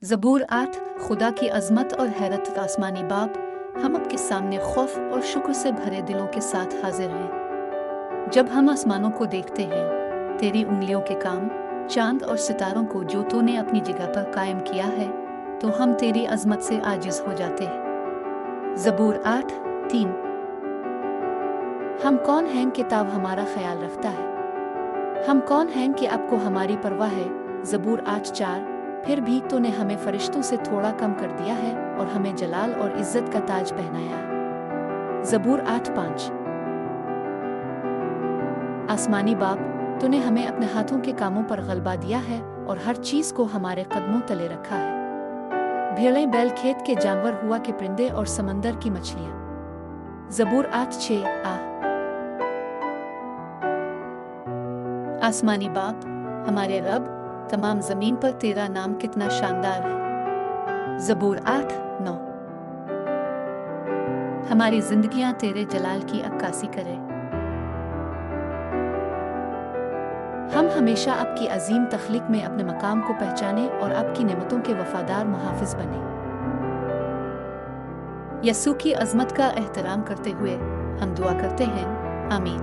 ज़बूर 8। खुदा की अज़मत और हैरत। आसमानी बाप, हम आपके सामने खौफ और शुक्र से भरे दिलों के साथ हाजिर हैं। जब हम आसमानों को देखते हैं, तेरी उंगलियों के काम, चांद और सितारों को जो तूने अपनी जगह पर कायम किया है, तो हम तेरी अज़मत से आजिज़ हो जाते हैं। ज़बूर 8:3। हम कौन हैं कि ताव हमारा ख्याल रखता है? हम कौन हैं कि आपको हमारी परवाह है? ज़बूर 8:4। फिर भी तूने हमें फरिश्तों से थोड़ा कम कर दिया है और हमें जलाल और इज्जत का ताज पहनाया है। ज़बूर 8:5। आसमानी बाप, तूने हमें अपने हाथों के कामों पर गलबा दिया है और हर चीज को हमारे कदमों तले रखा है। भेड़ें, बैल, खेत के जानवर, हुआ के परिंदे और समंदर की मछलियां। ज़बूर 8:6। आसमानी बाप, हमारे रब, तमाम जमीन पर तेरा नाम कितना शानदार है। ज़बूर 8:9। हमारी जिंदगियां तेरे जलाल की अक्कासी करे। हम हमेशा आपकी अजीम तख्लीक में अपने मकाम को पहचाने और आपकी नेमतों के वफादार मुहाफिज बने। यसू की अजमत का एहतराम करते हुए हम दुआ करते हैं, आमीन।